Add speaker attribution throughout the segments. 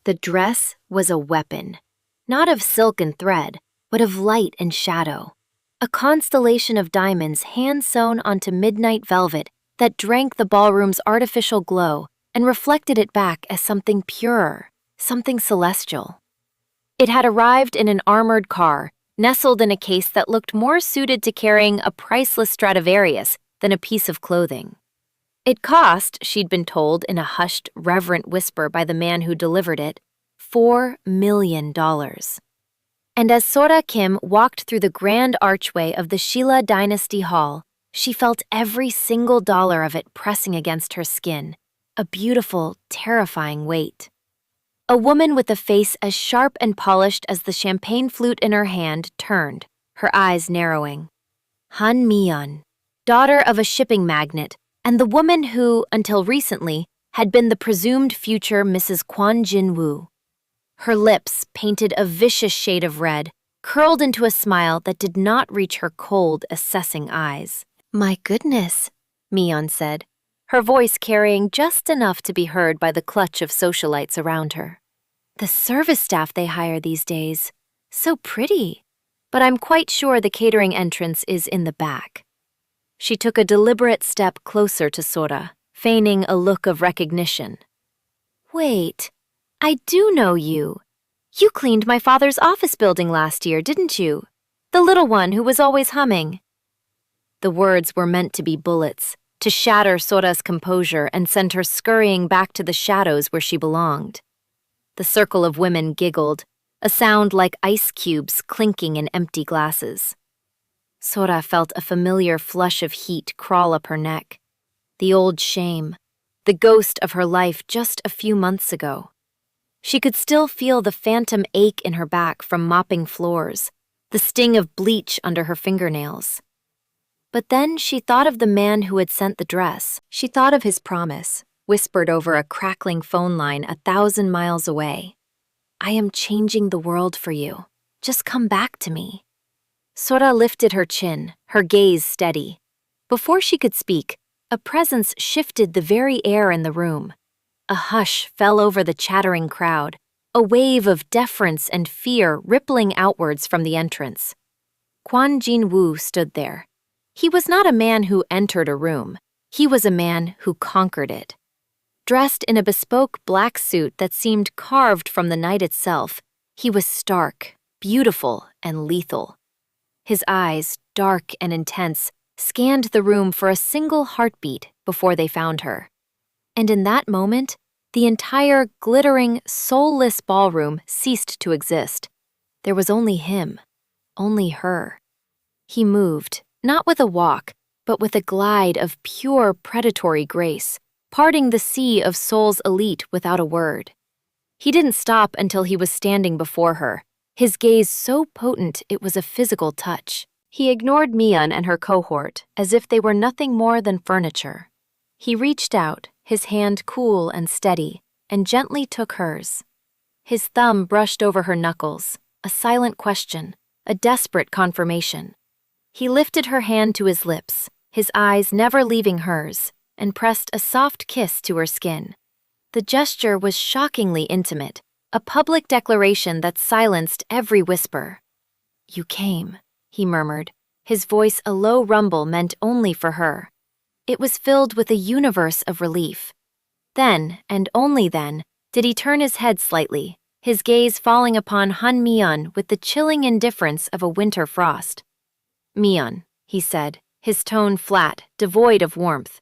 Speaker 1: The dress was a weapon, not of silk and thread, but of light and shadow. A constellation of diamonds hand-sewn onto midnight velvet that drank the ballroom's artificial glow and reflected it back as something purer, something celestial. It had arrived in an armored car, nestled in a case that looked more suited to carrying a priceless Stradivarius than a piece of clothing. It cost, she'd been told in a hushed, reverent whisper by the man who delivered it, $4 million. And as Sora Kim walked through the grand archway of the Sheila Dynasty Hall, she felt every single dollar of it pressing against her skin, a beautiful, terrifying weight. A woman with a face as sharp and polished as the champagne flute in her hand turned, her eyes narrowing. Han Mi-yeon, daughter of a shipping magnate, and the woman who, until recently, had been the presumed future Mrs. Kwon Jin-woo. Her lips, painted a vicious shade of red, curled into a smile that did not reach her cold, assessing eyes. "My goodness," Mi-yeon said, her voice carrying just enough to be heard by the clutch of socialites around her. "The service staff they hire these days. So pretty. But I'm quite sure the catering entrance is in the back." She took a deliberate step closer to Sora, feigning a look of recognition. "Wait, I do know you. You cleaned my father's office building last year, didn't you? The little one who was always humming." The words were meant to be bullets, to shatter Sora's composure and send her scurrying back to the shadows where she belonged. The circle of women giggled, a sound like ice cubes clinking in empty glasses. Sora felt a familiar flush of heat crawl up her neck. The old shame, the ghost of her life just a few months ago. She could still feel the phantom ache in her back from mopping floors, the sting of bleach under her fingernails. But then she thought of the man who had sent the dress. She thought of his promise, whispered over a crackling phone line 1,000 miles away. "I am changing the world for you. Just come back to me." Sora lifted her chin, her gaze steady. Before she could speak, a presence shifted the very air in the room. A hush fell over the chattering crowd, a wave of deference and fear rippling outwards from the entrance. Kwon Jin-woo stood there. He was not a man who entered a room. He was a man who conquered it. Dressed in a bespoke black suit that seemed carved from the night itself, he was stark, beautiful, and lethal. His eyes, dark and intense, scanned the room for a single heartbeat before they found her. And in that moment, the entire glittering, soulless ballroom ceased to exist. There was only him, only her. He moved, not with a walk, but with a glide of pure predatory grace, parting the sea of Seoul's elite without a word. He didn't stop until he was standing before her, his gaze so potent it was a physical touch. He ignored Mi-yeon and her cohort as if they were nothing more than furniture. He reached out, his hand cool and steady, and gently took hers. His thumb brushed over her knuckles, a silent question, a desperate confirmation. He lifted her hand to his lips, his eyes never leaving hers, and pressed a soft kiss to her skin. The gesture was shockingly intimate, a public declaration that silenced every whisper. "You came," he murmured, his voice a low rumble meant only for her. It was filled with a universe of relief. Then, and only then, did he turn his head slightly, his gaze falling upon Han Mi-yeon with the chilling indifference of a winter frost. "Mi-yeon," he said, his tone flat, devoid of warmth.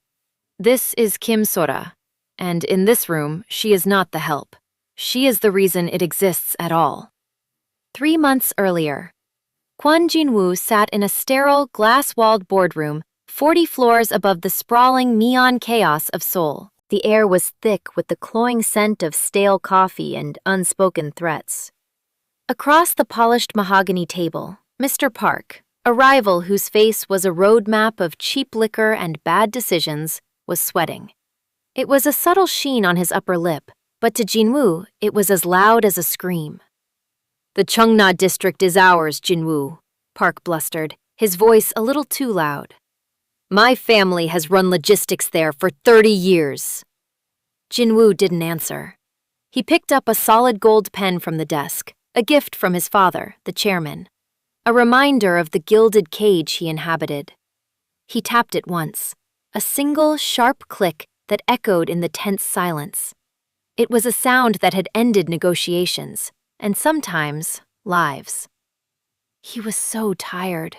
Speaker 1: "This is Kim Sora, and in this room, she is not the help. She is the reason it exists at all." 3 months earlier, Kwon Jin-woo sat in a sterile, glass-walled boardroom 40 floors above the sprawling neon chaos of Seoul. The air was thick with the cloying scent of stale coffee and unspoken threats. Across the polished mahogany table, Mr. Park, a rival whose face was a roadmap of cheap liquor and bad decisions, was sweating. It was a subtle sheen on his upper lip, but to Jin-woo, it was as loud as a scream. "The Cheongna district is ours, Jin-woo," Park blustered, his voice a little too loud. "My family has run logistics there for 30 years. Jin-woo didn't answer. He picked up a solid gold pen from the desk, a gift from his father, the chairman. A reminder of the gilded cage he inhabited. He tapped it once, a single sharp click that echoed in the tense silence. It was a sound that had ended negotiations, and sometimes lives. He was so tired.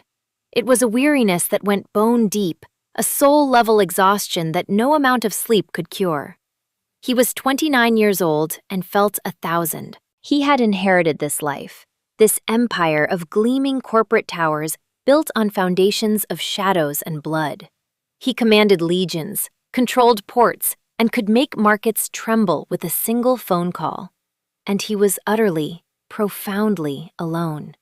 Speaker 1: It was a weariness that went bone deep, a soul-level exhaustion that no amount of sleep could cure. He was 29 years old and felt 1,000. He had inherited this life, this empire of gleaming corporate towers built on foundations of shadows and blood. He commanded legions, controlled ports, and could make markets tremble with a single phone call. And he was utterly, profoundly alone.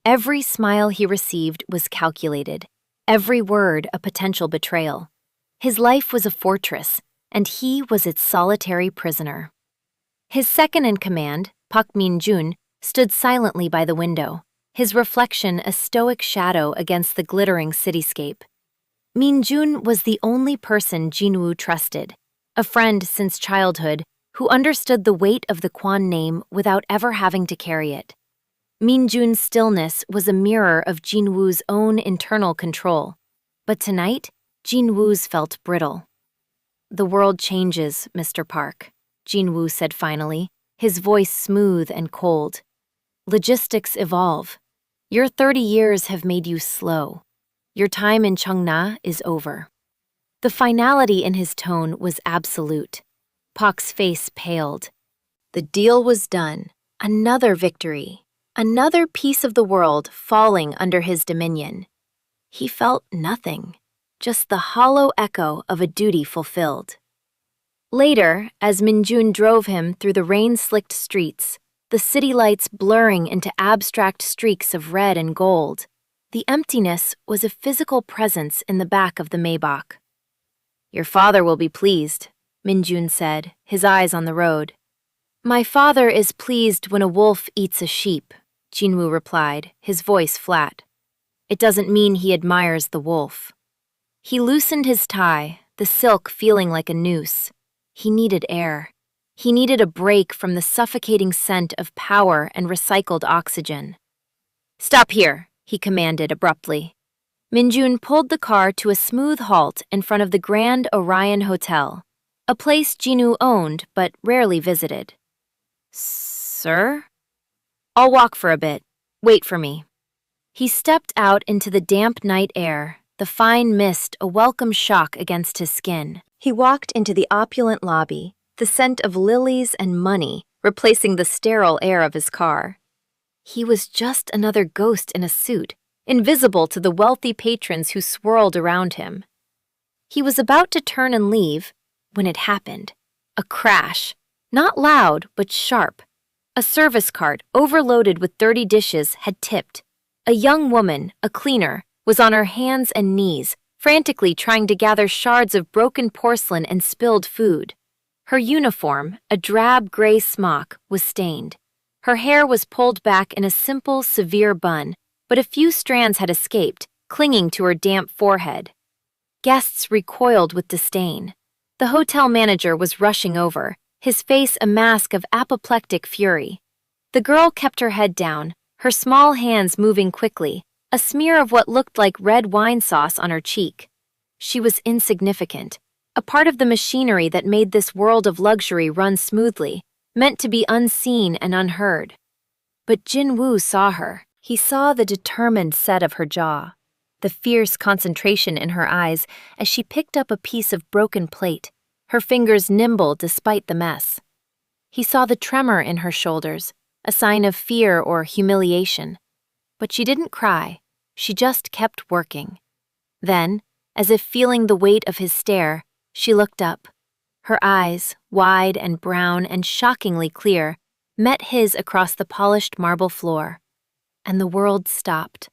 Speaker 1: Every smile he received was calculated, every word a potential betrayal. His life was a fortress, and he was its solitary prisoner. His second-in-command, Pak Min-jun, stood silently by the window, his reflection a stoic shadow against the glittering cityscape. Min-jun was the only person Jin-woo trusted, a friend since childhood who understood the weight of the Kwon name without ever having to carry it. Min-jun's stillness was a mirror of Jin-woo's own internal control, but tonight, Jin-woo's felt brittle. "The world changes, Mr. Park," Jin-woo said finally, his voice smooth and cold. "Logistics evolve. Your 30 years have made you slow. Your time in Cheongna is over." The finality in his tone was absolute. Park's face paled. The deal was done. Another victory. Another piece of the world falling under his dominion. He felt nothing, just the hollow echo of a duty fulfilled. Later, as Min-jun drove him through the rain-slicked streets, the city lights blurring into abstract streaks of red and gold, the emptiness was a physical presence in the back of the Maybach. "Your father will be pleased," Min-jun said, his eyes on the road. "My father is pleased when a wolf eats a sheep," Jin-woo replied, his voice flat. "It doesn't mean he admires the wolf." He loosened his tie, the silk feeling like a noose. He needed air. He needed a break from the suffocating scent of power and recycled oxygen. "Stop here," he commanded abruptly. Min-jun pulled the car to a smooth halt in front of the Grand Orion Hotel, a place Jin-woo owned but rarely visited. "Sir?" "I'll walk for a bit. Wait for me." He stepped out into the damp night air, the fine mist a welcome shock against his skin. He walked into the opulent lobby, the scent of lilies and money replacing the sterile air of his car. He was just another ghost in a suit, invisible to the wealthy patrons who swirled around him. He was about to turn and leave when it happened. A crash. Not loud, but sharp. A service cart, overloaded with dirty dishes, had tipped. A young woman, a cleaner, was on her hands and knees, frantically trying to gather shards of broken porcelain and spilled food. Her uniform, a drab gray smock, was stained. Her hair was pulled back in a simple, severe bun, but a few strands had escaped, clinging to her damp forehead. Guests recoiled with disdain. The hotel manager was rushing over, his face a mask of apoplectic fury. The girl kept her head down, her small hands moving quickly, a smear of what looked like red wine sauce on her cheek. She was insignificant, a part of the machinery that made this world of luxury run smoothly, meant to be unseen and unheard. But Jin-woo saw her. He saw the determined set of her jaw, the fierce concentration in her eyes as she picked up a piece of broken plate, her fingers nimble despite the mess. He saw the tremor in her shoulders, a sign of fear or humiliation. But she didn't cry, she just kept working. Then, as if feeling the weight of his stare, she looked up. Her eyes, wide and brown and shockingly clear, met his across the polished marble floor. And the world stopped.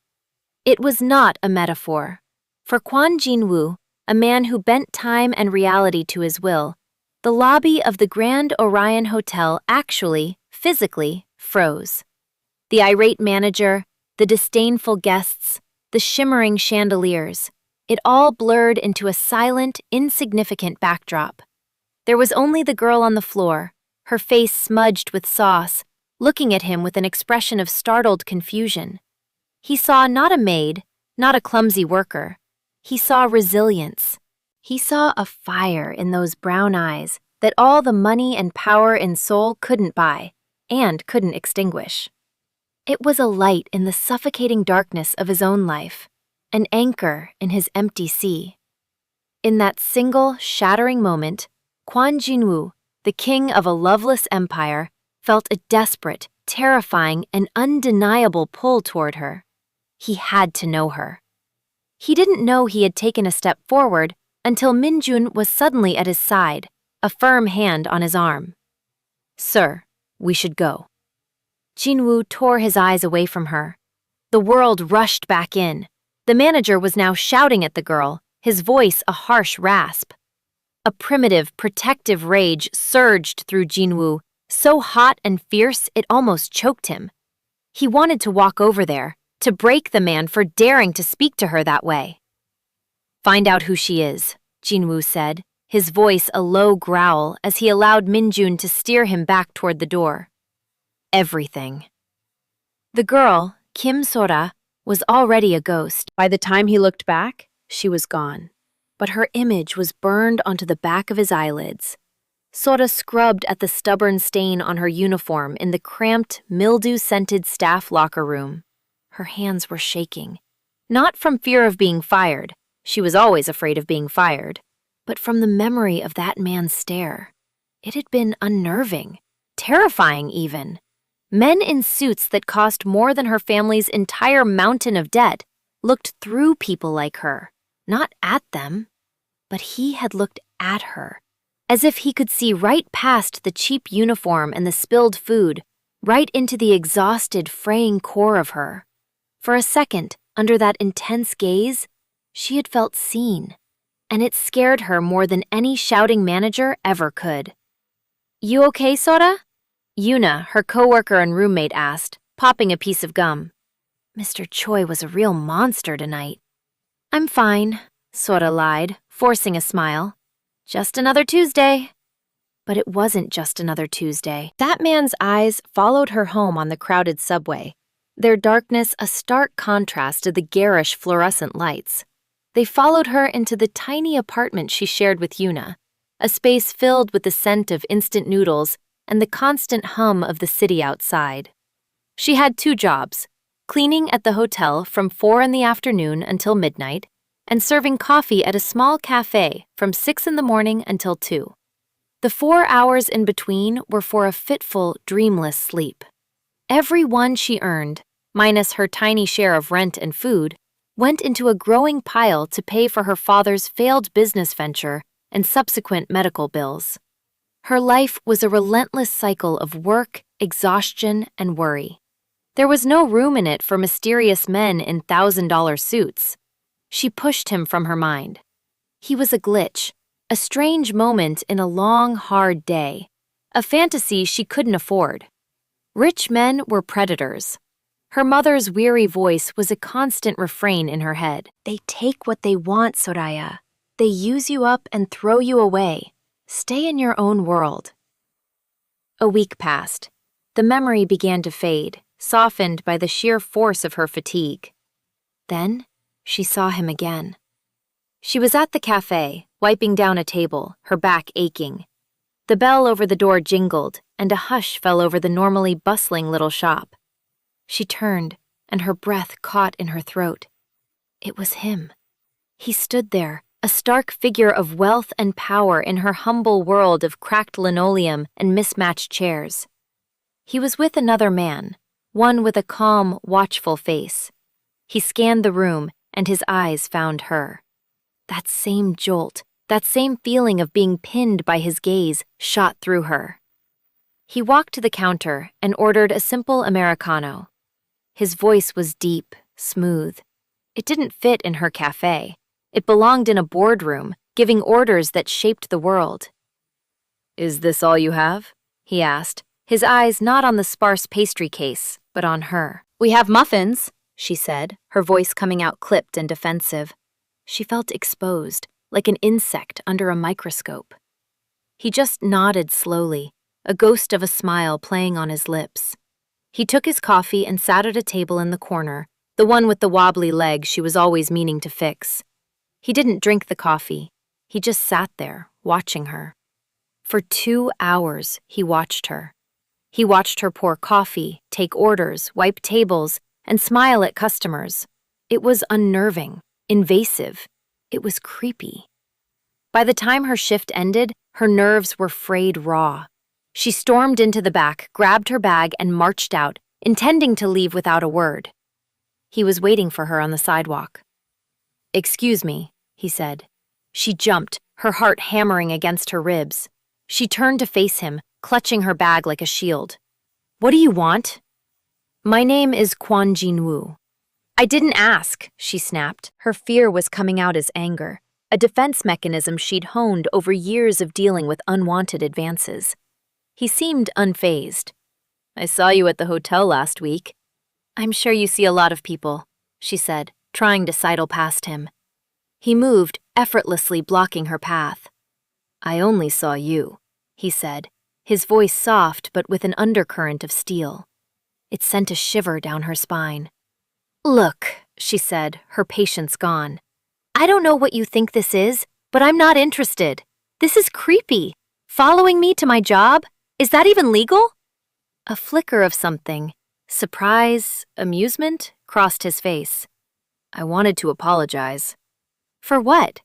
Speaker 1: It was not a metaphor. For Kwon Jin-woo, a man who bent time and reality to his will, the lobby of the Grand Orion Hotel actually, physically, froze. The irate manager, the disdainful guests, the shimmering chandeliers, it all blurred into a silent, insignificant backdrop. There was only the girl on the floor, her face smudged with sauce, looking at him with an expression of startled confusion. He saw not a maid, not a clumsy worker. He saw resilience. He saw a fire in those brown eyes that all the money and power in Seoul couldn't buy and couldn't extinguish. It was a light in the suffocating darkness of his own life, an anchor in his empty sea. In that single, shattering moment, Kwon Jinwoo, the king of a loveless empire, felt a desperate, terrifying, and undeniable pull toward her. He had to know her. He didn't know he had taken a step forward until Minjun was suddenly at his side, a firm hand on his arm. "Sir, we should go." Jinwoo tore his eyes away from her. The world rushed back in. The manager was now shouting at the girl, his voice a harsh rasp. A primitive, protective rage surged through Jinwoo, so hot and fierce it almost choked him. He wanted to walk over there, to break the man for daring to speak to her that way. "Find out who she is," Jinwoo said, his voice a low growl as he allowed Minjun to steer him back toward the door. "Everything." The girl, Kim Sora, was already a ghost. By the time he looked back, she was gone. But her image was burned onto the back of his eyelids. Sora scrubbed at the stubborn stain on her uniform in the cramped, mildew-scented staff locker room. Her hands were shaking. Not from fear of being fired. She was always afraid of being fired. But from the memory of that man's stare. It had been unnerving, terrifying even. Men in suits that cost more than her family's entire mountain of debt looked through people like her, not at them. But he had looked at her, as if he could see right past the cheap uniform and the spilled food, right into the exhausted, fraying core of her. For a second, under that intense gaze, she had felt seen, and it scared her more than any shouting manager ever could. "You okay, Sora?" Yuna, her coworker and roommate, asked, popping a piece of gum. Mr. Choi was a real monster tonight. "I'm fine," Sora lied, forcing a smile. "Just another Tuesday." But it wasn't just another Tuesday. That man's eyes followed her home on the crowded subway, their darkness a stark contrast to the garish fluorescent lights. They followed her into the tiny apartment she shared with Yuna, a space filled with the scent of instant noodles and the constant hum of the city outside. She had 2 jobs, cleaning at the hotel from 4 in the afternoon until midnight, and serving coffee at a small cafe from 6 in the morning until 2. The 4 hours in between were for a fitful, dreamless sleep. Every one she earned, minus her tiny share of rent and food, went into a growing pile to pay for her father's failed business venture and subsequent medical bills. Her life was a relentless cycle of work, exhaustion, and worry. There was no room in it for mysterious men in $1,000 suits. She pushed him from her mind. He was a glitch, a strange moment in a long, hard day, a fantasy she couldn't afford. Rich men were predators. Her mother's weary voice was a constant refrain in her head. "They take what they want, Soraya. They use you up and throw you away. Stay in your own world." A week passed. The memory began to fade, softened by the sheer force of her fatigue. Then, she saw him again. She was at the cafe, wiping down a table, her back aching. The bell over the door jingled, and a hush fell over the normally bustling little shop. She turned, and her breath caught in her throat. It was him. He stood there, a stark figure of wealth and power in her humble world of cracked linoleum and mismatched chairs. He was with another man, one with a calm, watchful face. He scanned the room, and his eyes found her. That same jolt, that same feeling of being pinned by his gaze, shot through her. He walked to the counter and ordered a simple Americano. His voice was deep, smooth. It didn't fit in her cafe. It belonged in a boardroom, giving orders that shaped the world. "Is this all you have?" he asked, his eyes not on the sparse pastry case, but on her. "We have muffins," she said, her voice coming out clipped and defensive. She felt exposed, like an insect under a microscope. He just nodded slowly, a ghost of a smile playing on his lips. He took his coffee and sat at a table in the corner, the one with the wobbly leg she was always meaning to fix. He didn't drink the coffee. He just sat there, watching her. For 2 hours, he watched her. He watched her pour coffee, take orders, wipe tables, and smile at customers. It was unnerving, invasive. It was creepy. By the time her shift ended, her nerves were frayed raw. She stormed into the back, grabbed her bag, and marched out, intending to leave without a word. He was waiting for her on the sidewalk. "Excuse me," he said. She jumped, her heart hammering against her ribs. She turned to face him, clutching her bag like a shield. "What do you want?" "My name is Kwon Jin-woo." "I didn't ask," she snapped. Her fear was coming out as anger, a defense mechanism she'd honed over years of dealing with unwanted advances. He seemed unfazed. "I saw you at the hotel last week." "I'm sure you see a lot of people," she said, trying to sidle past him. He moved, effortlessly blocking her path. "I only saw you," he said, his voice soft but with an undercurrent of steel. It sent a shiver down her spine. "Look," she said, her patience gone. "I don't know what you think this is, but I'm not interested. This is creepy. Following me to my job? Is that even legal?" A flicker of something, surprise, amusement, crossed his face. "I wanted to apologize." "For what?"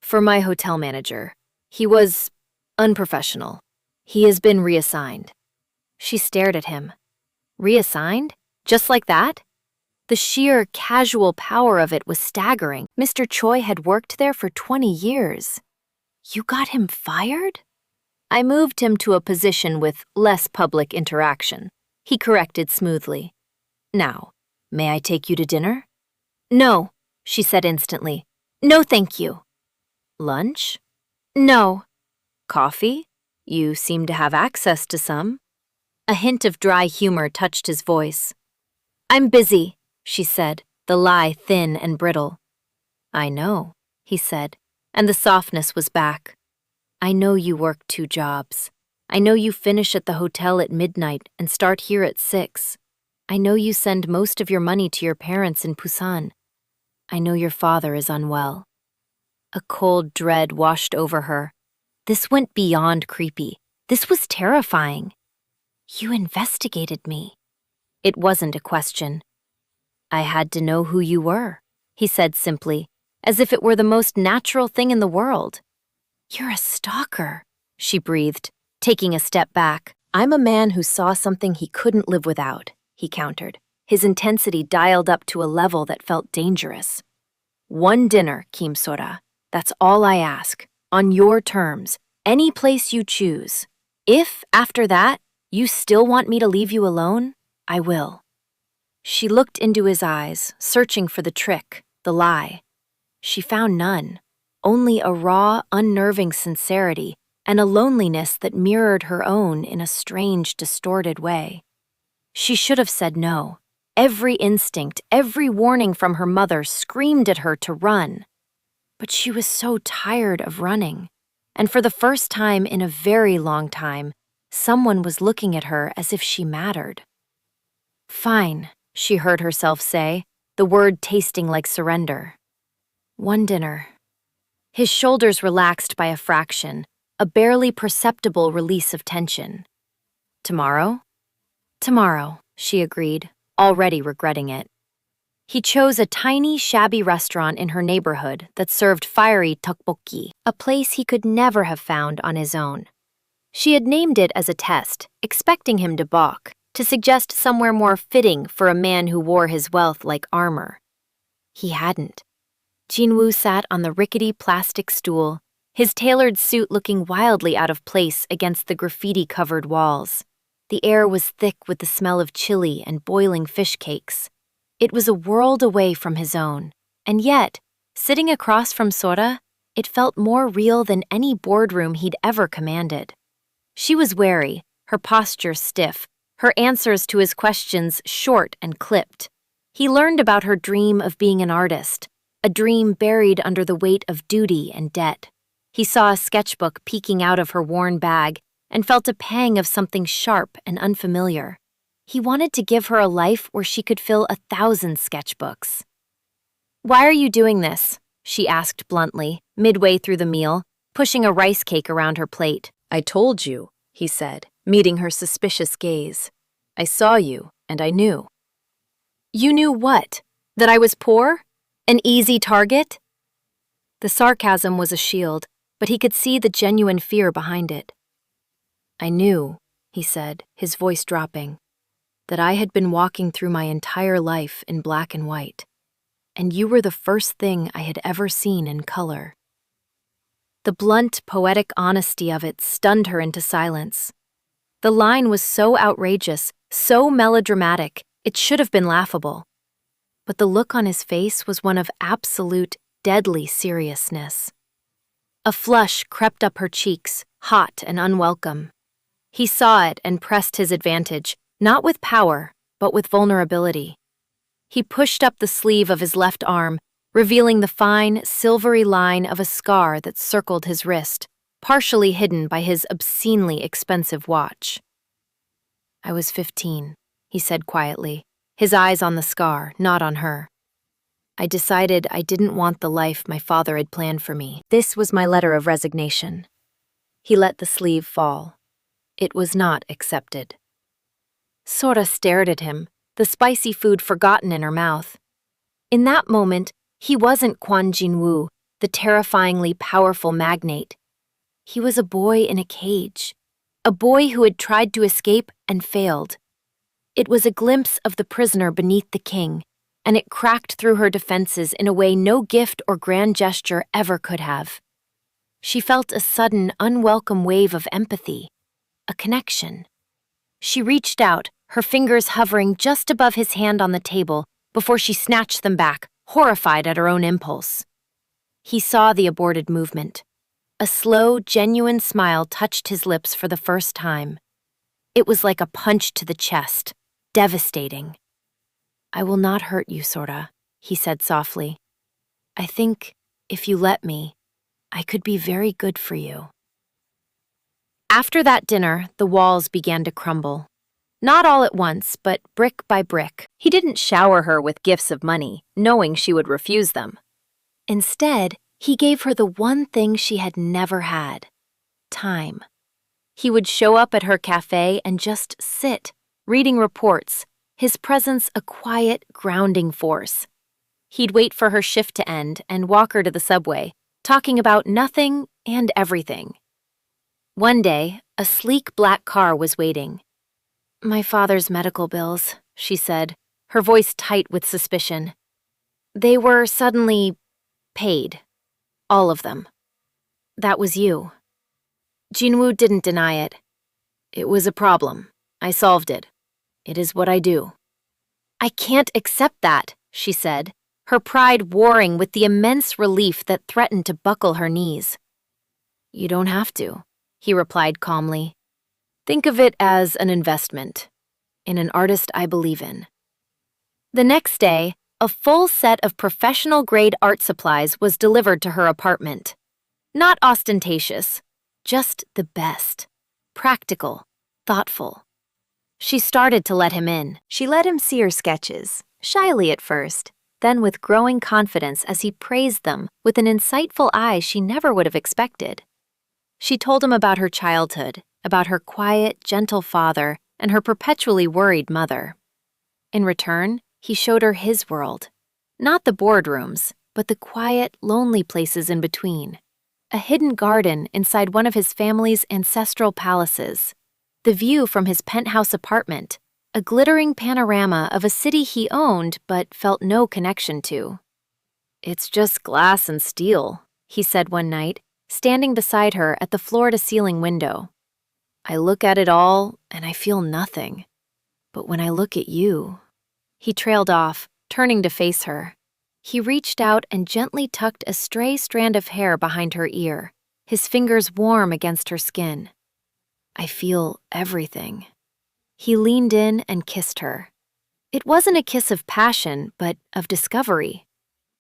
Speaker 1: "For my hotel manager. He was unprofessional. He has been reassigned." She stared at him. Reassigned? Just like that? The sheer, casual power of it was staggering. Mr. Choi had worked there for 20 years. "You got him fired?" "I moved him to a position with less public interaction," he corrected smoothly. "Now, may I take you to dinner?" "No," she said instantly. "No, thank you." "Lunch?" "No." "Coffee? You seem to have access to some." A hint of dry humor touched his voice. "I'm busy," she said, the lie thin and brittle. "I know," he said, and the softness was back. "I know you work 2 jobs. I know you finish at the hotel at midnight and start here at 6. I know you send most of your money to your parents in Busan. I know your father is unwell." A cold dread washed over her. This went beyond creepy. This was terrifying. "You investigated me." It wasn't a question. "I had to know who you were," he said simply, as if it were the most natural thing in the world. "You're a stalker," she breathed, taking a step back. "I'm a man who saw something he couldn't live without," he countered, his intensity dialed up to a level that felt dangerous. "1 dinner, Kim Sora. That's all I ask. On your terms, any place you choose. If, after that, you still want me to leave you alone, I will." She looked into his eyes, searching for the trick, the lie. She found none, only a raw, unnerving sincerity and a loneliness that mirrored her own in a strange, distorted way. She should have said no. Every instinct, every warning from her mother screamed at her to run. But she was so tired of running, and for the first time in a very long time, someone was looking at her as if she mattered. "Fine," she heard herself say, the word tasting like surrender. 1 dinner. His shoulders relaxed by a fraction, a barely perceptible release of tension. "Tomorrow?" "Tomorrow," she agreed, already regretting it. He chose a tiny, shabby restaurant in her neighborhood that served fiery tteokbokki, a place he could never have found on his own. She had named it as a test, expecting him to balk, to suggest somewhere more fitting for a man who wore his wealth like armor. He hadn't. Jinwoo sat on the rickety plastic stool, his tailored suit looking wildly out of place against the graffiti-covered walls. The air was thick with the smell of chili and boiling fish cakes. It was a world away from his own, and yet, sitting across from Sora, it felt more real than any boardroom he'd ever commanded. She was wary, her posture stiff, her answers to his questions short and clipped. He learned about her dream of being an artist, a dream buried under the weight of duty and debt. He saw a sketchbook peeking out of her worn bag, and felt a pang of something sharp and unfamiliar. He wanted to give her a life where she could fill 1,000 sketchbooks. "Why are you doing this?" she asked bluntly, midway through the meal, pushing a rice cake around her plate.
Speaker 2: "I told you," he said, meeting her suspicious gaze. "I saw you, and I knew."
Speaker 1: "You knew what? That I was poor? An easy target?" The sarcasm was a shield, but he could see the genuine fear behind it. "I knew," he said, his voice dropping, "that I had been walking through my entire life in black and white, and you were the first thing I had ever seen in color." The blunt, poetic honesty of it stunned her into silence. The line was so outrageous, so melodramatic, it should have been laughable. But the look on his face was one of absolute, deadly seriousness. A flush crept up her cheeks, hot and unwelcome. He saw it and pressed his advantage, not with power, but with vulnerability. He pushed up the sleeve of his left arm, revealing the fine, silvery line of a scar that circled his wrist, partially hidden by his obscenely expensive watch. "I was 15, he said quietly, his eyes on the scar, not on her. "I decided I didn't want the life my father had planned for me. This was my letter of resignation." He let the sleeve fall. It was not accepted. Sora stared at him, the spicy food forgotten in her mouth. In that moment, he wasn't Kwon Jin-woo, the terrifyingly powerful magnate. He was a boy in a cage, a boy who had tried to escape and failed. It was a glimpse of the prisoner beneath the king, and it cracked through her defenses in a way no gift or grand gesture ever could have. She felt a sudden, unwelcome wave of empathy, a connection. She reached out, her fingers hovering just above his hand on the table before she snatched them back, horrified at her own impulse. He saw the aborted movement. A slow, genuine smile touched his lips for the first time. It was like a punch to the chest, devastating. "I will not hurt you, Sora," he said softly. "I think, if you let me, I could be very good for you." After that dinner, the walls began to crumble. Not all at once, but brick by brick. He didn't shower her with gifts of money, knowing she would refuse them. Instead, he gave her the one thing she had never had: time. He would show up at her cafe and just sit, reading reports, his presence a quiet, grounding force. He'd wait for her shift to end and walk her to the subway, talking about nothing and everything. One day, a sleek black car was waiting. "My father's medical bills," she said, her voice tight with suspicion. "They were suddenly paid. All of them. That was you." Jinwoo didn't deny it. "It was a problem. I solved it. It is what I do." "I can't accept that," she said, her pride warring with the immense relief that threatened to buckle her knees. "You don't have to," he replied calmly. "Think of it as an investment in an artist I believe in." The next day, a full set of professional-grade art supplies was delivered to her apartment. Not ostentatious, just the best. Practical, thoughtful. She started to let him in. She let him see her sketches, shyly at first, then with growing confidence as he praised them with an insightful eye she never would have expected. She told him about her childhood, about her quiet, gentle father, and her perpetually worried mother. In return, he showed her his world. Not the boardrooms, but the quiet, lonely places in between. A hidden garden inside one of his family's ancestral palaces. The view from his penthouse apartment, a glittering panorama of a city he owned but felt no connection to. "It's just glass and steel," he said one night, standing beside her at the floor-to-ceiling window. "I look at it all, and I feel nothing. But when I look at you..." He trailed off, turning to face her. He reached out and gently tucked a stray strand of hair behind her ear, his fingers warm against her skin. "I feel everything." He leaned in and kissed her. It wasn't a kiss of passion, but of discovery.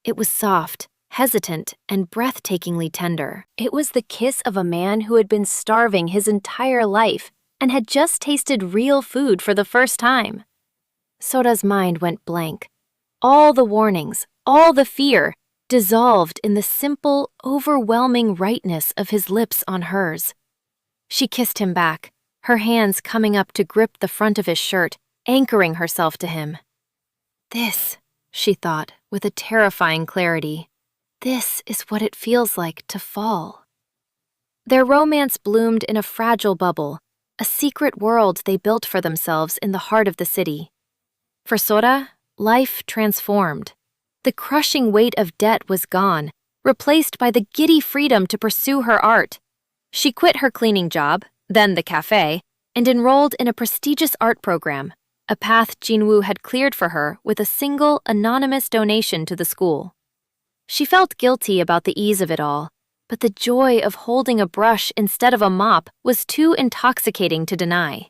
Speaker 1: It was soft, hesitant and breathtakingly tender.
Speaker 2: It was the kiss of a man who had been starving his entire life and had just tasted real food for the first time.
Speaker 1: Sora's mind went blank. All the warnings, all the fear, dissolved in the simple, overwhelming rightness of his lips on hers. She kissed him back, her hands coming up to grip the front of his shirt, anchoring herself to him. This, she thought, with a terrifying clarity, this is what it feels like to fall. Their romance bloomed in a fragile bubble, a secret world they built for themselves in the heart of the city. For Sora, life transformed. The crushing weight of debt was gone, replaced by the giddy freedom to pursue her art. She quit her cleaning job, then the cafe, and enrolled in a prestigious art program, a path Jinwoo had cleared for her with a single anonymous donation to the school. She felt guilty about the ease of it all, but the joy of holding a brush instead of a mop was too intoxicating to deny.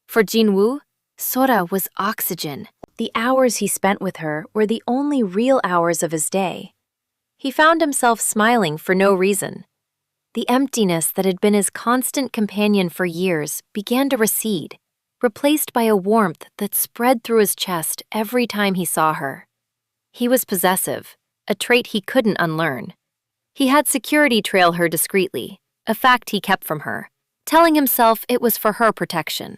Speaker 1: For Jinwoo, Sora was oxygen.
Speaker 2: The hours he spent with her were the only real hours of his day.
Speaker 1: He found himself smiling for no reason. The emptiness that had been his constant companion for years began to recede, replaced by a warmth that spread through his chest every time he saw her. He was possessive, a trait he couldn't unlearn. He had security trail her discreetly, a fact he kept from her, telling himself it was for her protection.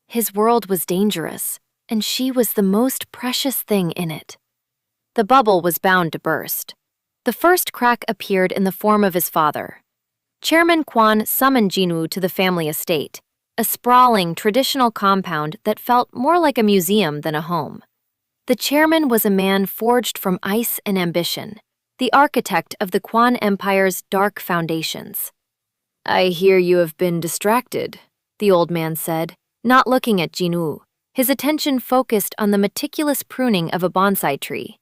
Speaker 1: His world was dangerous, and she was the most precious thing in it. The bubble was bound to burst. The first crack appeared in the form of his father. Chairman Kwon summoned Jinwoo to the family estate, a sprawling, traditional compound that felt more like a museum than a home. The chairman was a man forged from ice and ambition, the architect of the Kwon Empire's dark foundations. "I hear you have been distracted," the old man said, not looking at Jinwoo, his attention focused on the meticulous pruning of a bonsai tree.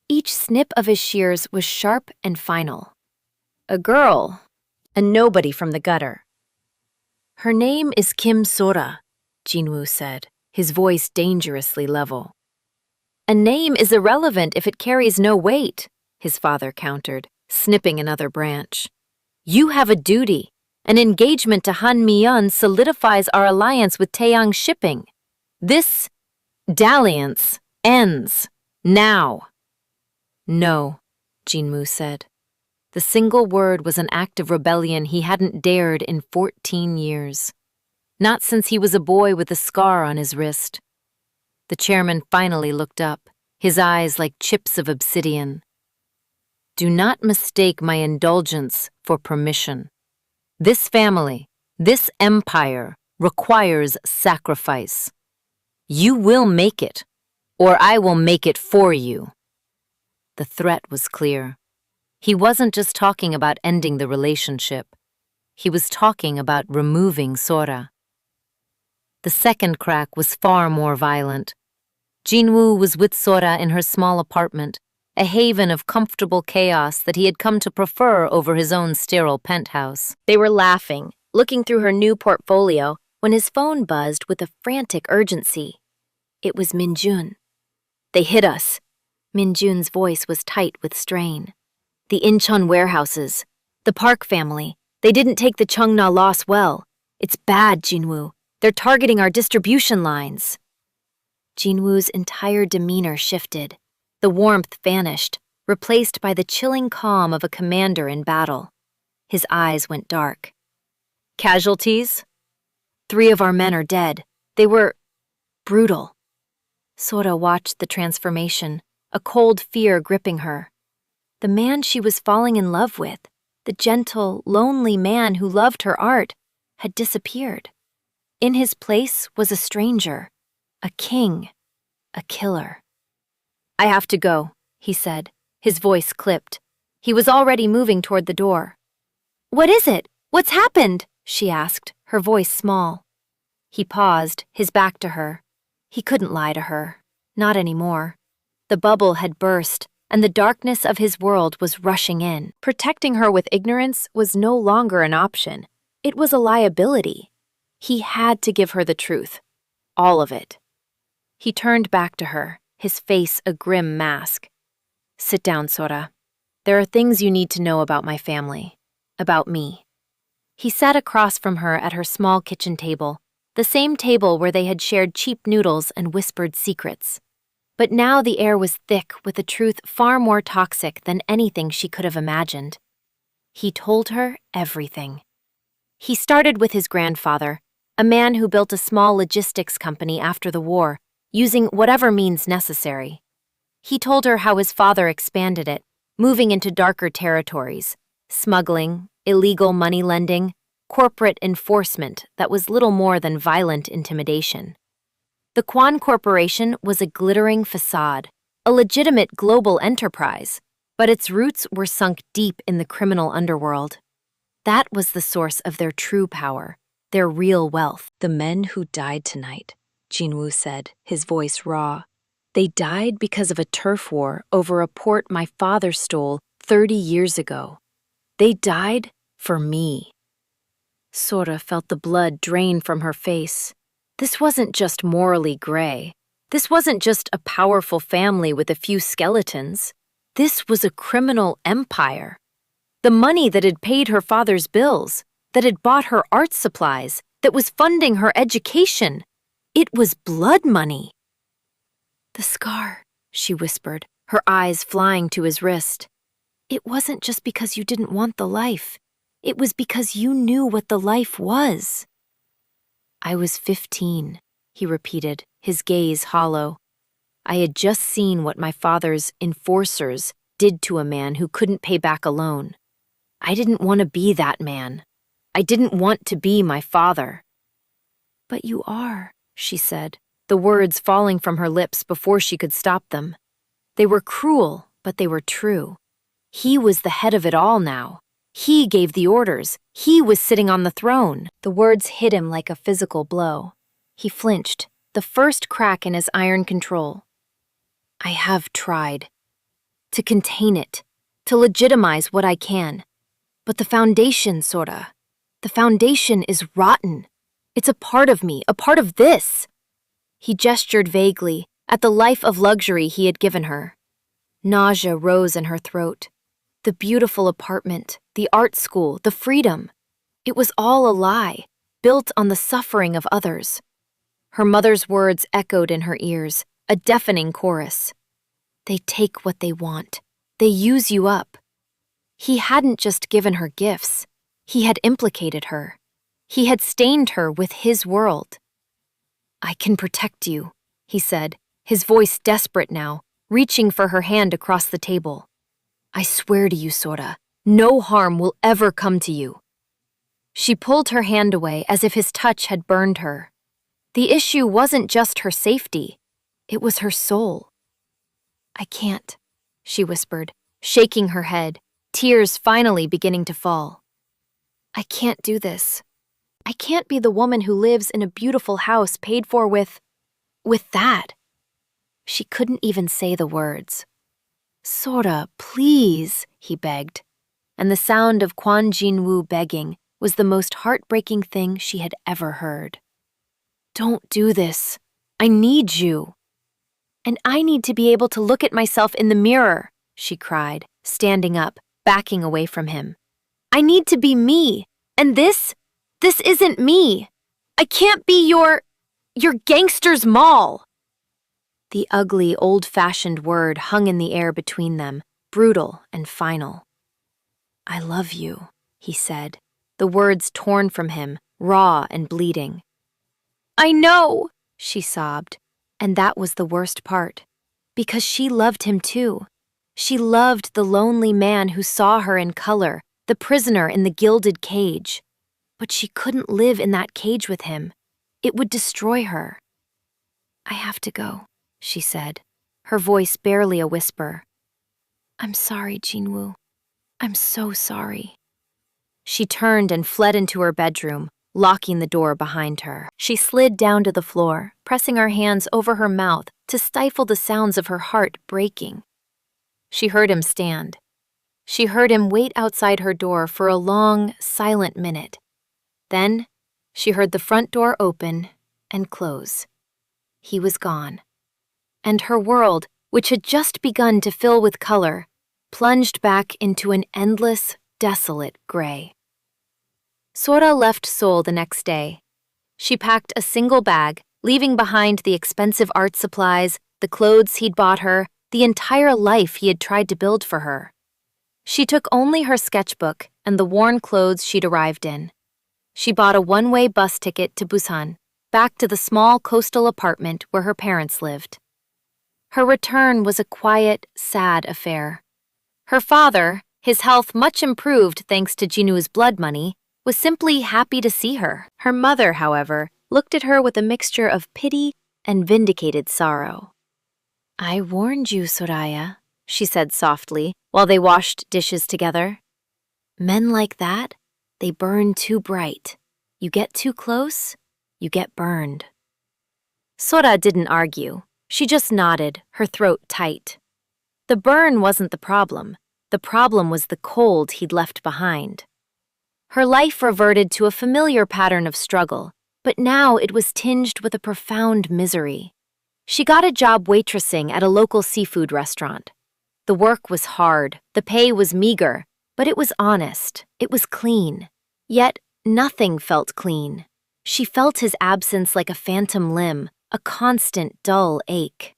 Speaker 1: Each snip of his shears was sharp and final. "A girl,
Speaker 2: A nobody from the gutter.
Speaker 1: Her name is Kim Sora," Jinwoo said, his voice dangerously level. "A name is irrelevant if it carries no weight," his father countered, snipping another branch. "You have a duty. An engagement to Han Mi-yeon solidifies our alliance with Taeyang Shipping. This dalliance ends now." "No," Jinwoo said. The single word was an act of rebellion he hadn't dared in 14 years. Not since he was a boy with a scar on his wrist. The chairman finally looked up, his eyes like chips of obsidian. "Do not mistake my indulgence for permission. This family, this empire, requires sacrifice. You will make it, or I will make it for you." The threat was clear. He wasn't just talking about ending the relationship. He was talking about removing Sora. The second crack was far more violent. Jinwoo was with Sora in her small apartment, a haven of comfortable chaos that he had come to prefer over his own sterile penthouse.
Speaker 2: They were laughing, looking through her new portfolio, when his phone buzzed with a frantic urgency. It was Minjun. "They hit us." Minjun's voice was tight with strain. "The Incheon warehouses. The Park family. They didn't take the Cheongna loss well. It's bad, Jinwoo. They're targeting our distribution lines." Jinwoo's entire demeanor shifted. The warmth vanished, replaced by the chilling calm of a commander in battle. His eyes went dark. "Casualties?" "3 of our men are dead. They were brutal." Sora watched the transformation, a cold fear gripping her. The man she was falling in love with, the gentle, lonely man who loved her art, had disappeared. In his place was a stranger, a king, a killer. "I have to go," he said, his voice clipped. He was already moving toward the door. "What is it? What's happened?" she asked, her voice small. He paused, his back to her. He couldn't lie to her. Not anymore. The bubble had burst, and the darkness of his world was rushing in. Protecting her with ignorance was no longer an option. It was a liability. He had to give her the truth. All of it. He turned back to her, his face a grim mask. "Sit down, Sora." There are things you need to know about my family, about me." He sat across from her at her small kitchen table, the same table where they had shared cheap noodles and whispered secrets. But now the air was thick with a truth far more toxic than anything she could have imagined. He told her everything. He started with his grandfather, a man who built a small logistics company after the war, using whatever means necessary. He told her how his father expanded it, moving into darker territories, smuggling, illegal money lending, corporate enforcement that was little more than violent intimidation. The Kwan Corporation was a glittering facade, a legitimate global enterprise, but its roots were sunk deep in the criminal underworld. That was the source of their true power, their real wealth.
Speaker 3: "The men who died tonight," Jinwoo said, his voice raw. "They died because of a turf war over a port my father stole 30 years ago. They died for me." Sora felt the blood drain from her face. This wasn't just morally gray. This wasn't just a powerful family with a few skeletons. This was a criminal empire. The money that had paid her father's bills, that had bought her art supplies, that was funding her education. It was blood money.
Speaker 2: "The scar," she whispered, her eyes flying to his wrist. "It wasn't just because you didn't want the life. It was because you knew what the life was." "I was 15, he repeated, his gaze hollow. "I had just seen what my father's enforcers did to a man who couldn't pay back a loan. I didn't want to be that man. I didn't want to be my father." "But you are," she said, the words falling from her lips before she could stop them. They were cruel, but they were true. He was the head of it all now. He gave the orders. He was sitting on the throne. The words hit him like a physical blow. He flinched, the first crack in his iron control. "I have tried. To contain it. To legitimize what I can. But the foundation, Sora. The foundation is rotten. It's a part of me, a part of this." He gestured vaguely at the life of luxury he had given her. Nausea rose in her throat. The beautiful apartment, the art school, the freedom. It was all a lie, built on the suffering of others. Her mother's words echoed in her ears, a deafening chorus. "They take what they want. They use you up." He hadn't just given her gifts. He had implicated her. He had stained her with his world. "I can protect you," he said, his voice desperate now, reaching for her hand across the table. "I swear to you, Sora, no harm will ever come to you." She pulled her hand away as if his touch had burned her. The issue wasn't just her safety. It was her soul. "I can't," she whispered, shaking her head, tears finally beginning to fall. "I can't do this. I can't be the woman who lives in a beautiful house paid for with that." She couldn't even say the words. "Sora, please," he begged. And the sound of Kwon Jin-woo begging was the most heartbreaking thing she had ever heard. "Don't do this. I need you." "And I need to be able to look at myself in the mirror," she cried, standing up, backing away from him. "I need to be me, and this isn't me. I can't be your gangster's mall." The ugly, old-fashioned word hung in the air between them, brutal and final. "I love you," he said, the words torn from him, raw and bleeding. "I know," she sobbed, and that was the worst part, because she loved him too. She loved the lonely man who saw her in color, the prisoner in the gilded cage. But she couldn't live in that cage with him. It would destroy her. "I have to go," she said, her voice barely a whisper. "I'm sorry, Jinwoo. I'm so sorry." She turned and fled into her bedroom, locking the door behind her. She slid down to the floor, pressing her hands over her mouth to stifle the sounds of her heart breaking. She heard him stand. She heard him wait outside her door for a long, silent minute. Then, she heard the front door open and close. He was gone. And her world, which had just begun to fill with color,
Speaker 1: plunged back into an endless, desolate gray. Sora left Seoul the next day. She packed a single bag, leaving behind the expensive art supplies, the clothes he'd bought her, the entire life he had tried to build for her. She took only her sketchbook and the worn clothes she'd arrived in. She bought a one-way bus ticket to Busan, back to the small coastal apartment where her parents lived. Her return was a quiet, sad affair. Her father, his health much improved thanks to Jinwoo's blood money, was simply happy to see her. Her mother, however, looked at her with a mixture of pity and vindicated sorrow. "I warned you, Soraya," she said softly while they washed dishes together. "Men like that, they burn too bright. You get too close, you get burned." Sora didn't argue. She just nodded, her throat tight. The burn wasn't the problem. The problem was the cold he'd left behind. Her life reverted to a familiar pattern of struggle, but now it was tinged with a profound misery. She got a job waitressing at a local seafood restaurant. The work was hard, the pay was meager, but it was honest, it was clean. Yet nothing felt clean. She felt his absence like a phantom limb, a constant dull ache.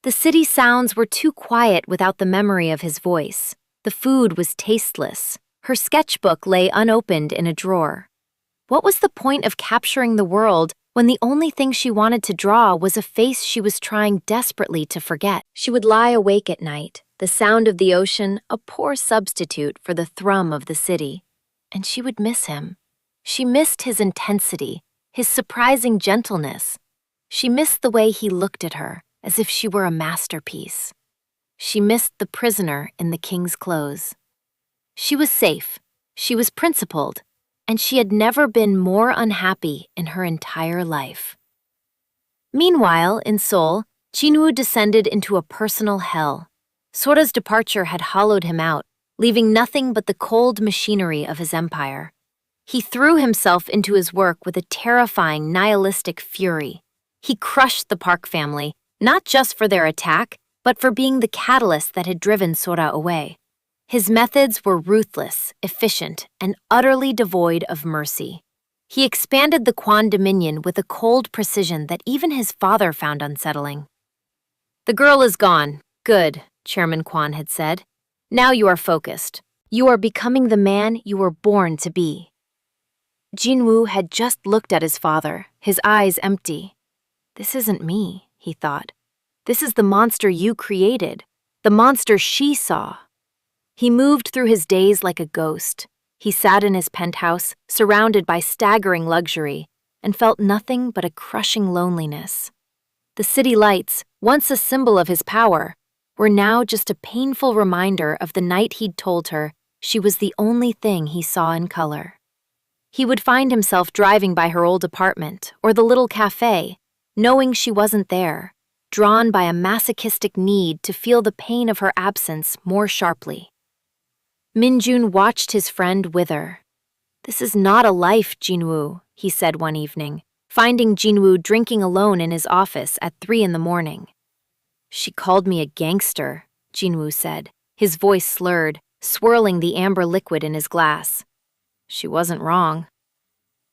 Speaker 1: The city sounds were too quiet without the memory of his voice. The food was tasteless. Her sketchbook lay unopened in a drawer. What was the point of capturing the world when the only thing she wanted to draw was a face she was trying desperately to forget? She would lie awake at night, the sound of the ocean a poor substitute for the thrum of the city. And she would miss him. She missed his intensity, his surprising gentleness. She missed the way he looked at her, as if she were a masterpiece. She missed the prisoner in the king's clothes. She was safe, she was principled, and she had never been more unhappy in her entire life. Meanwhile, in Seoul, Jinwoo descended into a personal hell. Sora's departure had hollowed him out, leaving nothing but the cold machinery of his empire. He threw himself into his work with a terrifying nihilistic fury. He crushed the Park family, not just for their attack, but for being the catalyst that had driven Sora away. His methods were ruthless, efficient, and utterly devoid of mercy. He expanded the Kwan dominion with a cold precision that even his father found unsettling. "The girl is gone. Good," Chairman Kwan had said. "Now you are focused. You are becoming the man you were born to be." Jinwoo had just looked at his father, his eyes empty. "This isn't me," he thought. "This is the monster you created, the monster she saw." He moved through his days like a ghost. He sat in his penthouse, surrounded by staggering luxury, and felt nothing but a crushing loneliness. The city lights, once a symbol of his power, were now just a painful reminder of the night he'd told her she was the only thing he saw in color. He would find himself driving by her old apartment or the little cafe, knowing she wasn't there, drawn by a masochistic need to feel the pain of her absence more sharply. Minjun watched his friend wither. "This is not a life, Jinwoo," he said one evening, finding Jinwoo drinking alone in his office at 3 a.m. "She called me a gangster," Jinwoo said, his voice slurred, swirling the amber liquid in his glass. "She wasn't wrong."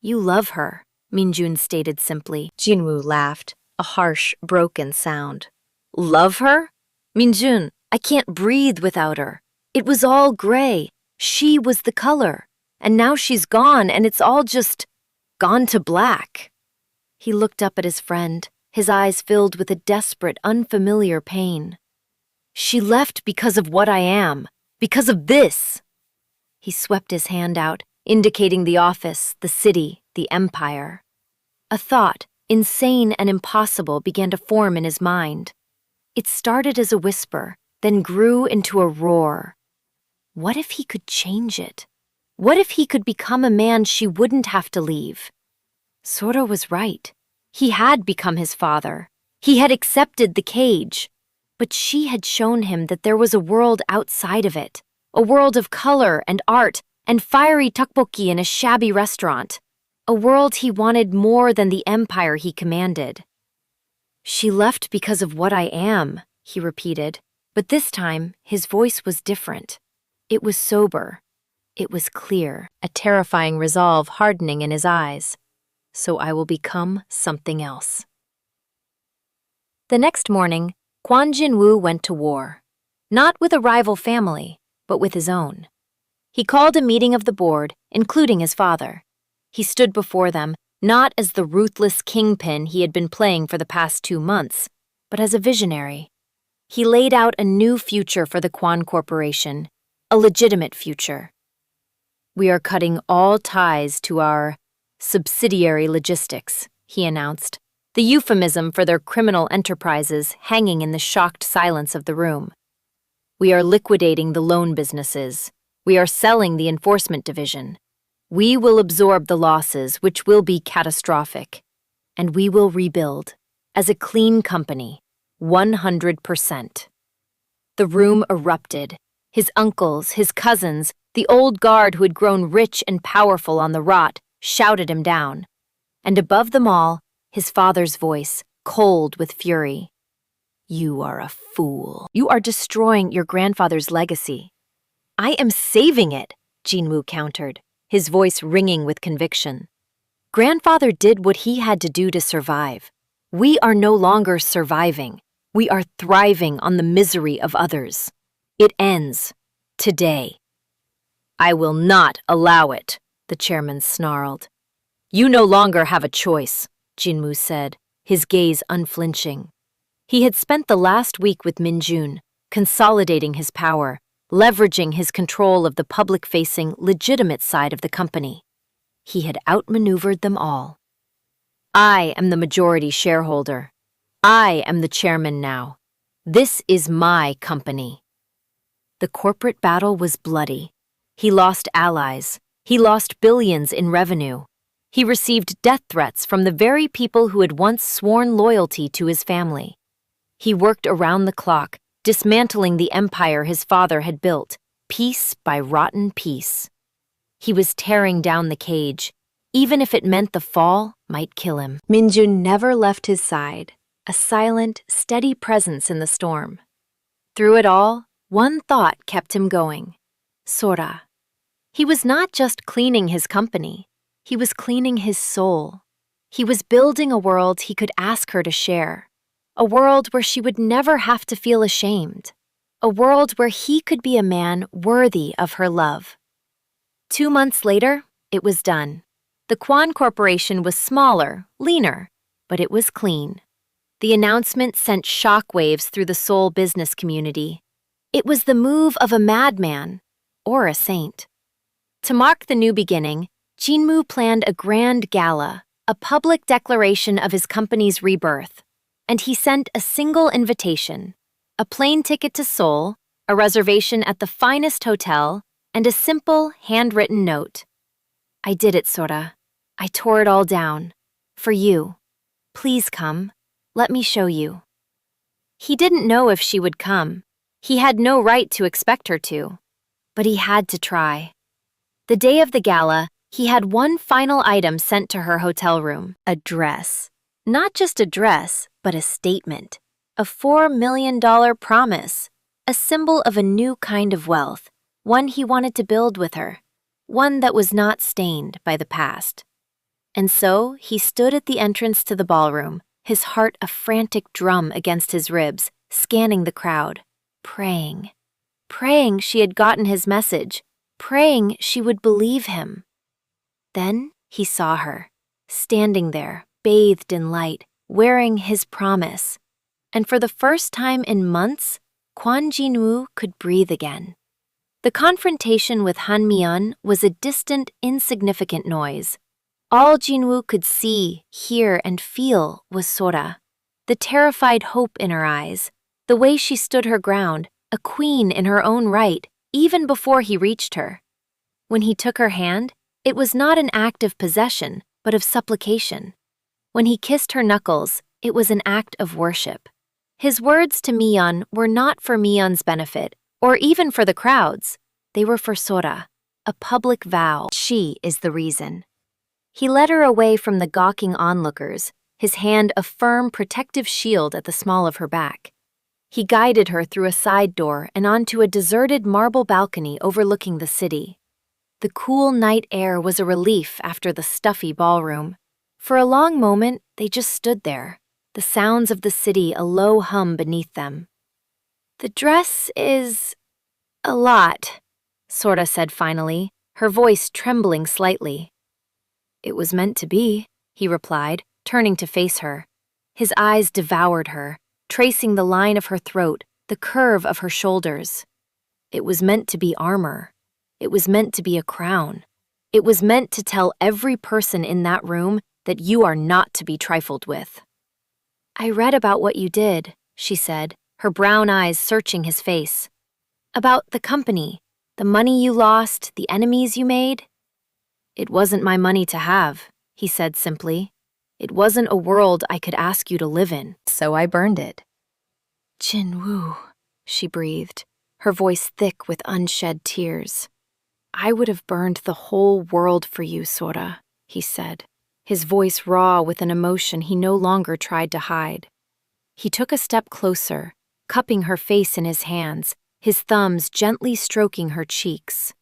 Speaker 1: "You love her," Minjun stated simply. Jinwoo laughed, a harsh, broken sound. "Love her? Minjun, I can't breathe without her. It was all gray. She was the color. And now she's gone and it's all just gone to black." He looked up at his friend, his eyes filled with a desperate, unfamiliar pain. "She left because of what I am, because of this." He swept his hand out, indicating the office, the city, the empire. A thought, insane and impossible, began to form in his mind. It started as a whisper, then grew into a roar. What if he could change it? What if he could become a man she wouldn't have to leave? Sora was right. He had become his father. He had accepted the cage. But she had shown him that there was a world outside of it, a world of color and art and fiery tteokbokki in a shabby restaurant, a world he wanted more than the empire he commanded. "She left because of what I am," he repeated.
Speaker 2: But this time, his voice was different. It was sober. It was clear, a terrifying resolve hardening in his eyes. So I will become something else. The next morning, Kwon Jin-woo went to war. Not with a rival family, but with his own. He called a meeting of the board, including his father. He stood before them, not as the ruthless kingpin he had been playing for the past 2 months, but as a visionary. He laid out a new future for the Kwon Corporation, a legitimate future. We are cutting all ties to our subsidiary logistics, he announced, the euphemism for their criminal enterprises hanging in the shocked silence of the room. We are liquidating the loan businesses. We are selling the enforcement division. We will absorb the losses, which will be catastrophic, and we will rebuild as a clean company, 100%. The room erupted. His uncles, his cousins, the old guard who had grown rich and powerful on the rot, shouted him down. And above them all, his father's voice, cold with fury. You are a fool. You are destroying your grandfather's legacy. I am saving it, Jin-woo countered, his voice ringing with conviction. Grandfather did what he had to do to survive. We are no longer surviving. We are thriving on the misery of others. It ends today. I will not allow it, the chairman snarled. You no longer have a choice, Jin-woo said, his gaze unflinching. He had spent the last week with Min-jun, consolidating his power, leveraging his control of the public-facing, legitimate side of the company. He had outmaneuvered them all. I am the majority shareholder. I am the chairman now. This is my company. The corporate battle was bloody. He lost allies. He lost billions in revenue. He received death threats from the very people who had once sworn loyalty to his family. He worked around the clock, dismantling the empire his father had built, piece by rotten piece. He was tearing down the cage, even if it meant the fall might kill him. Min-jun never left his side, a silent, steady presence in the storm. Through it all, one thought kept him going. Sora. He was not just cleaning his company. He was cleaning his soul. He was building a world he could ask her to share. A world where she would never have to feel ashamed. A world where he could be a man worthy of her love. 2 months later, it was done. The Kwon Corporation was smaller, leaner, but it was clean. The announcement sent shockwaves through the Seoul business community. It was the move of a madman, or a saint. To mark the new beginning, Jin-woo planned a grand gala, a public declaration of his company's rebirth, and he sent a single invitation, a plane ticket to Seoul, a reservation at the finest hotel, and a simple, handwritten note. I did it, Sora. I tore it all down. For you. Please come. Let me show you. He didn't know if she would come. He had no right to expect her to. But he had to try. The day of the gala, he had one final item sent to her hotel room. A dress. Not just a dress, but a statement. A $4 million promise. A symbol of a new kind of wealth. One he wanted to build with her. One that was not stained by the past. And so he stood at the entrance to the ballroom, his heart a frantic drum against his ribs, scanning the crowd, praying. Praying she had gotten his message, praying she would believe him. Then he saw her, standing there, bathed in light, wearing his promise. And for the first time in months, Kwon Jin-woo could breathe again. The confrontation with Han Mi-eun was a distant, insignificant noise. All Jin-woo could see, hear, and feel was Sora, the terrified hope in her eyes, the way she stood her ground, a queen in her own right, even before he reached her. When he took her hand, it was not an act of possession, but of supplication. When he kissed her knuckles, it was an act of worship. His words to Mi-eun were not for Mi-eun's benefit, or even for the crowds. They were for Sora, a public vow. She is the reason. He led her away from the gawking onlookers, his hand a firm, protective shield at the small of her back.
Speaker 1: He guided her through a side door and onto a deserted marble balcony overlooking the city. The cool night air was a relief after the stuffy ballroom. For a long moment, they just stood there, the sounds of the city a low hum beneath them. "The dress is a lot," Sorta said finally, her voice trembling slightly. "It was meant to be," he replied, turning to face her. His eyes devoured her, tracing the line of her throat, the curve of her shoulders. It was meant to be armor. It was meant to be a crown. It was meant to tell every person in that room that you are not to be trifled with. "I read about what you did," she said, her brown eyes searching his face. "About the company, the money you lost, the enemies you made." "It wasn't my money to have," he said simply. "It wasn't a world I could ask you to live in, so I burned it." "Jinwoo," she breathed, her voice thick with unshed tears. "I would have burned the whole world for you, Sora," he said, his voice raw with an emotion he no longer tried to hide. He took a step closer, cupping her face in his hands, his thumbs gently stroking her cheeks.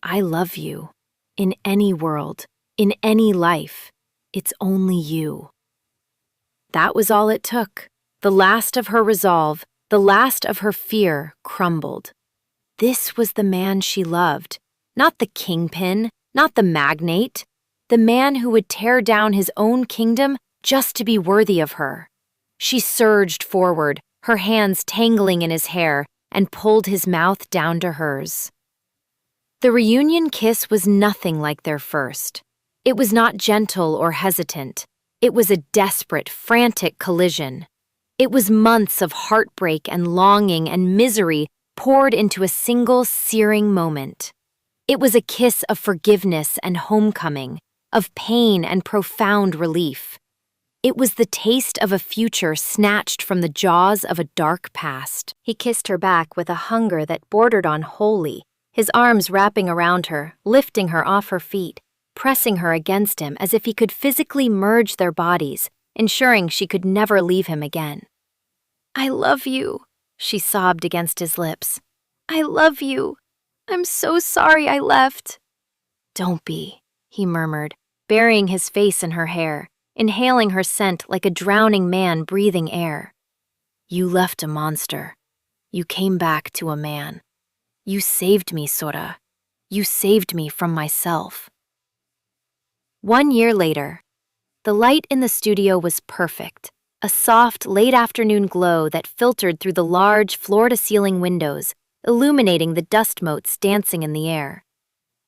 Speaker 1: "I love you. In any world, in any life, it's only you." That was all it took. The last of her resolve, the last of her fear, crumbled. This was the man she loved, not the kingpin, not the magnate, the man who would tear down his own kingdom just to be worthy of her. She surged forward, her hands tangling in his hair, and pulled his mouth down to hers. The reunion kiss was nothing like their first. It was not gentle or hesitant. It was a desperate, frantic collision. It was months of heartbreak and longing and misery poured into a single searing moment. It was a kiss of forgiveness and homecoming, of pain and profound relief. It was the taste of a future snatched from the jaws of a dark past. He kissed her back with a hunger that bordered on holy, his arms wrapping around her, lifting her off her feet, pressing her against him as if he could physically merge their bodies, ensuring she could never leave him again. "I love you," she sobbed against his lips. "I love you. I'm so sorry I left." "Don't be," he murmured, burying his face in her hair, inhaling her scent like a drowning man breathing air. "You left a monster. You came back to a man. You saved me, Sora. You saved me from myself." 1 year later, the light in the studio was perfect, a soft, late-afternoon glow that filtered through the large, floor-to-ceiling windows, illuminating the dust motes dancing in the air.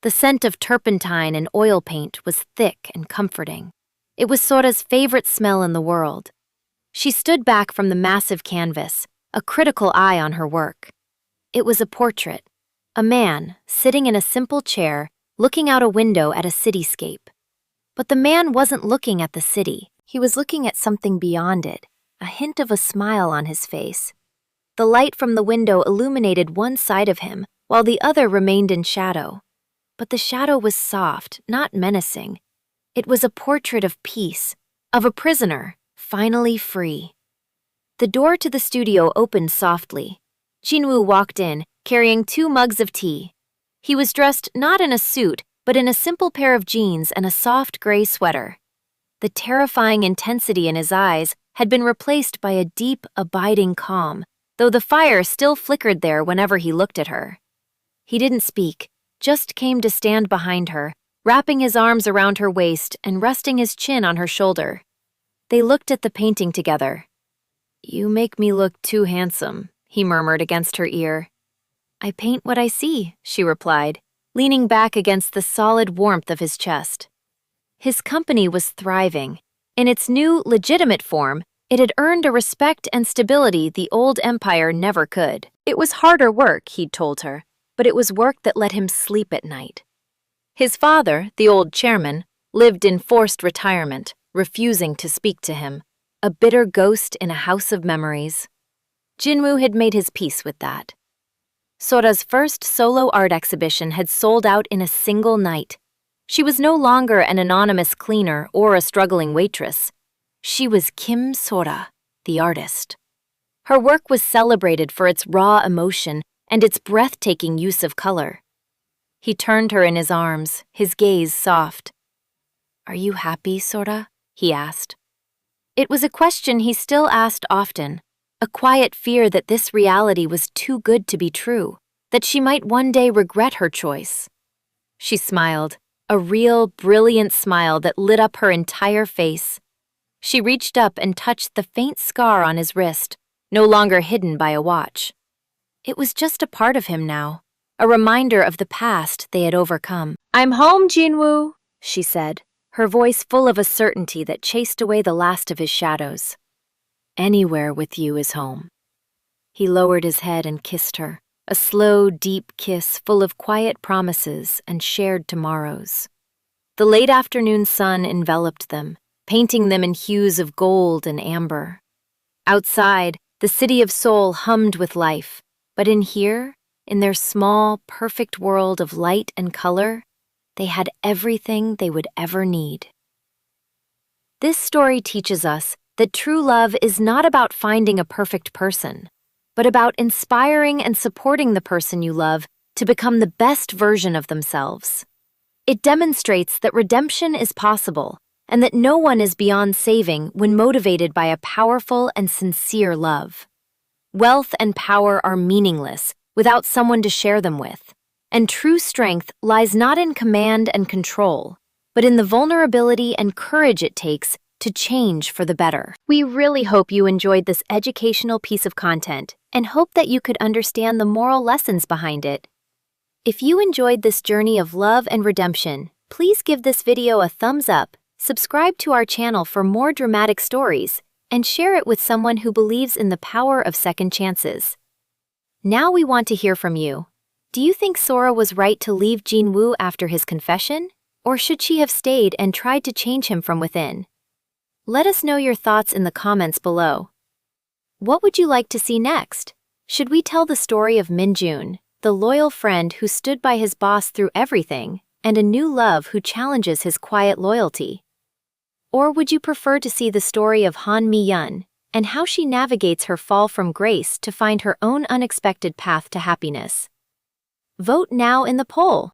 Speaker 1: The scent of turpentine and oil paint was thick and comforting. It was Sora's favorite smell in the world. She stood back from the massive canvas, a critical eye on her work. It was a portrait, a man sitting in a simple chair, looking out a window at a cityscape. But the man wasn't looking at the city. He was looking at something beyond it, a hint of a smile on his face. The light from the window illuminated one side of him, while the other remained in shadow. But the shadow was soft, not menacing. It was a portrait of peace, of a prisoner, finally free. The door to the studio opened softly. Jinwoo walked in, carrying 2 mugs of tea. He was dressed not in a suit, but in a simple pair of jeans and a soft gray sweater. The terrifying intensity in his eyes had been replaced by a deep, abiding calm, though the fire still flickered there whenever he looked at her. He didn't speak, just came to stand behind her, wrapping his arms around her waist and resting his chin on her shoulder. They looked at the painting together. "You make me look too handsome," he murmured against her ear. "I paint what I see," she replied, leaning back against the solid warmth of his chest. His company was thriving. In its new, legitimate form, it had earned a respect and stability the old empire never could. It was harder work, he'd told her, but it was work that let him sleep at night. His father, the old chairman, lived in forced retirement, refusing to speak to him, a bitter ghost in a house of memories. Jinwoo had made his peace with that. Sora's first solo art exhibition had sold out in a single night. She was no longer an anonymous cleaner or a struggling waitress. She was Kim Sora, the artist.
Speaker 2: Her work was celebrated for its raw emotion and its breathtaking use of color. He turned her in his arms, his gaze soft. "Are you happy, Sora?" he asked. It was a question he still asked often, a quiet fear that this reality was too good to be true, that she might one day regret her choice. She smiled, a real, brilliant smile that lit up her entire face. She reached up and touched the faint scar on his wrist, no longer hidden by a watch. It was just a part of him now, a reminder of the past they had overcome. "I'm home, Jinwoo," she said, her voice full of a certainty that chased away the last of his shadows. "Anywhere with you is home." He lowered his head and kissed her, a slow, deep kiss full of quiet promises and shared tomorrows. The late afternoon sun enveloped them, painting them in hues of gold and amber. Outside, the city of Seoul hummed with life, but in here, in their small, perfect world of light and color, they had everything they would ever need. This story teaches us that true love is not about finding a perfect person, but about inspiring and supporting the person you love to become the best version of themselves. It demonstrates that redemption is possible and that no one is beyond saving when motivated by a powerful and sincere love. Wealth and power are meaningless without someone to share them with, and true strength lies not in command and control, but in the vulnerability and courage it takes to change for the better. We really hope you enjoyed this educational piece of content and hope that you could understand the moral lessons behind it. If you enjoyed this journey of love and redemption, please give this video a thumbs up, subscribe to our channel for more dramatic stories, and share it with someone who believes in the power of second chances. Now we want to hear from you. Do you think Sora was right to leave Jinwoo after his confession? Or should she have stayed and tried to change him from within? Let us know your thoughts in the comments below. What would you like to see next? Should we tell the story of Minjun, the loyal friend who stood by his boss through everything, and a new love who challenges his quiet loyalty? Or would you prefer to see the story of Han Mi-yun and how she navigates her fall from grace to find her own unexpected path to happiness? Vote now in the poll.